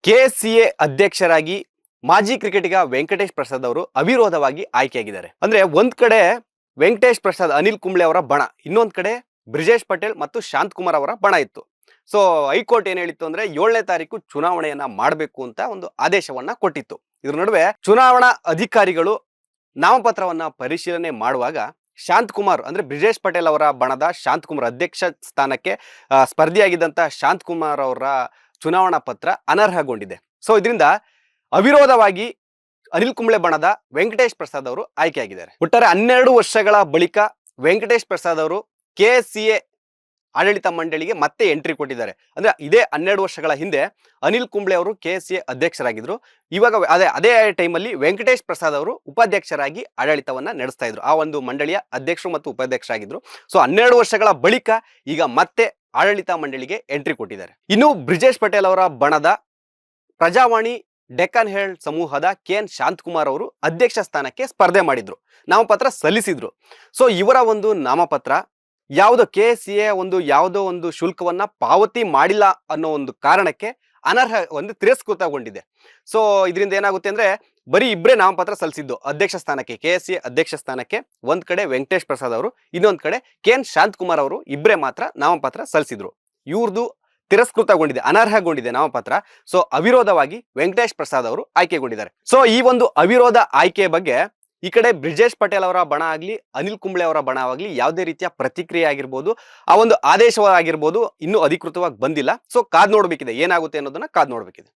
ಕೆಸಿಎ ಅಧ್ಯಕ್ಷರಾಗಿ ಮಾಜಿ ಕ್ರಿಕೆಟಿಗ ವೆಂಕಟೇಶ್ ಪ್ರಸಾದ್ ಅವರು ಅವಿರೋಧವಾಗಿ ಆಯ್ಕೆಯಾಗಿದ್ದಾರೆ. ಅಂದ್ರೆ ಒಂದ್ ಕಡೆ ವೆಂಕಟೇಶ್ ಪ್ರಸಾದ್ ಅನಿಲ್ ಕುಂಬ್ಳೆ ಅವರ ಬಣ, ಇನ್ನೊಂದ್ ಕಡೆ ಬ್ರಿಜೇಶ್ ಪಟೇಲ್ ಮತ್ತು ಶಾಂತ್ ಕುಮಾರ್ ಅವರ ಬಣ ಇತ್ತು. ಸೊ ಹೈಕೋರ್ಟ್ ಏನ್ ಹೇಳಿತ್ತು ಅಂದ್ರೆ 7ನೇ ತಾರೀಕು ಚುನಾವಣೆಯನ್ನ ಮಾಡಬೇಕು ಅಂತ ಒಂದು ಆದೇಶವನ್ನ ಕೊಟ್ಟಿತ್ತು. ಇದ್ರ ನಡುವೆ ಚುನಾವಣಾ ಅಧಿಕಾರಿಗಳು ನಾಮಪತ್ರವನ್ನ ಪರಿಶೀಲನೆ ಮಾಡುವಾಗ ಶಾಂತ್ ಕುಮಾರ್ ಅಂದ್ರೆ ಬ್ರಿಜೇಶ್ ಪಟೇಲ್ ಅವರ ಬಣದ ಶಾಂತ್ ಕುಮಾರ್ ಅಧ್ಯಕ್ಷ ಸ್ಥಾನಕ್ಕೆ ಸ್ಪರ್ಧಿಯಾಗಿದ್ದಂತ ಶಾಂತ್ ಕುಮಾರ್ ಅವರ ಚುನಾವಣಾ ಪತ್ರ ಅನರ್ಹಗೊಂಡಿದೆ. ಸೊ ಇದರಿಂದ ಅವಿರೋಧವಾಗಿ ಅನಿಲ್ ಕುಂಬ್ಳೆ ಬಣದ ವೆಂಕಟೇಶ್ ಪ್ರಸಾದ್ ಅವರು ಆಯ್ಕೆಯಾಗಿದ್ದಾರೆ. ಒಟ್ಟಾರೆ 12 ವರ್ಷಗಳ ಬಳಿಕ ವೆಂಕಟೇಶ್ ಪ್ರಸಾದ್ ಅವರು ಕೆಸಿಎ ಆಡಳಿತ ಮಂಡಳಿಗೆ ಮತ್ತೆ ಎಂಟ್ರಿ ಕೊಟ್ಟಿದ್ದಾರೆ. ಅಂದ್ರೆ ಇದೇ 12 ವರ್ಷಗಳ ಹಿಂದೆ ಅನಿಲ್ ಕುಂಬ್ಳೆ ಅವರು ಕೆಸಿಎ ಅಧ್ಯಕ್ಷರಾಗಿದ್ರು. ಇವಾಗ ಅದೇ ಟೈಮಲ್ಲಿ ವೆಂಕಟೇಶ್ ಪ್ರಸಾದ್ ಅವರು ಉಪಾಧ್ಯಕ್ಷರಾಗಿ ಆಡಳಿತವನ್ನ ನಡೆಸ್ತಾ ಇದ್ರು. ಆ ಒಂದು ಮಂಡಳಿಯ ಅಧ್ಯಕ್ಷರು ಮತ್ತು ಉಪಾಧ್ಯಕ್ಷರಾಗಿದ್ರು. ಸೊ 12 ವರ್ಷಗಳ ಬಳಿಕ ಈಗ ಮತ್ತೆ ಆಡಳಿತ ಮಂಡಳಿಗೆ ಎಂಟ್ರಿ ಕೊಟ್ಟಿದ್ದಾರೆ. ಇನ್ನು ಬ್ರಿಜೇಶ್ ಪಟೇಲ್ ಅವರ ಬಣದ ಪ್ರಜಾವಾಣಿ ಡೆಕ್ಕನ್ ಹೆರಾಲ್ಡ್ ಸಮೂಹದ ಕೆಎನ್ ಶಾಂತ್ ಕುಮಾರ್ ಅವರು ಅಧ್ಯಕ್ಷ ಸ್ಥಾನಕ್ಕೆ ಸ್ಪರ್ಧೆ ಮಾಡಿದ್ರು, ನಾಮಪತ್ರ ಸಲ್ಲಿಸಿದ್ರು. ಸೊ ಇವರ ಒಂದು ನಾಮಪತ್ರ ಯಾವುದೋ ಕೆಸಿಎ ಯಾವುದೋ ಒಂದು ಶುಲ್ಕವನ್ನ ಪಾವತಿ ಮಾಡಿಲ್ಲ ಅನ್ನೋ ಒಂದು ಕಾರಣಕ್ಕೆ ತಿರಸ್ಕೃತಗೊಂಡಿದೆ. ಸೊ ಇದರಿಂದ ಏನಾಗುತ್ತೆ ಅಂದ್ರೆ ಬರೀ ಇಬ್ಬರೇ ನಾಮಪತ್ರ ಸಲ್ಲಿಸಿದ್ದು ಅಧ್ಯಕ್ಷ ಸ್ಥಾನಕ್ಕೆ, ಕೆಸಿಎ ಅಧ್ಯಕ್ಷ ಸ್ಥಾನಕ್ಕೆ ಒಂದ್ ಕಡೆ ವೆಂಕಟೇಶ್ ಪ್ರಸಾದ್ ಅವರು, ಇನ್ನೊಂದ್ ಕಡೆ ಕೆಎನ್ ಶಾಂತ್ ಕುಮಾರ್ ಅವರು ಇಬ್ಬರೇ ಮಾತ್ರ ನಾಮಪತ್ರ ಸಲ್ಲಿಸಿದ್ರು. ಇವ್ರದ್ದು ತಿರಸ್ಕೃತಗೊಂಡಿದೆ, ಅನರ್ಹಗೊಂಡಿದೆ ನಾಮಪತ್ರ. ಸೊ ಅವಿರೋಧವಾಗಿ ವೆಂಕಟೇಶ್ ಪ್ರಸಾದ್ ಅವರು ಆಯ್ಕೆಗೊಂಡಿದ್ದಾರೆ. ಸೊ ಈ ಒಂದು ಅವಿರೋಧ ಆಯ್ಕೆಯ ಬಗ್ಗೆ ಈ ಕಡೆ ಬ್ರಿಜೇಶ್ ಪಟೇಲ್ ಅವರ ಬಣ ಆಗ್ಲಿ, ಅನಿಲ್ ಕುಂಬ್ಳೆ ಅವರ ಬಣ ಆಗ್ಲಿ ಯಾವುದೇ ರೀತಿಯ ಪ್ರತಿಕ್ರಿಯೆ ಆಗಿರ್ಬೋದು, ಆ ಒಂದು ಆದೇಶವಾಗಿರ್ಬೋದು ಇನ್ನೂ ಅಧಿಕೃತವಾಗಿ ಬಂದಿಲ್ಲ. ಸೊ ಕಾದ್ ನೋಡ್ಬೇಕಿದೆ, ಏನಾಗುತ್ತೆ ಅನ್ನೋದನ್ನ ಕಾದ್ ನೋಡ್ಬೇಕಿದೆ.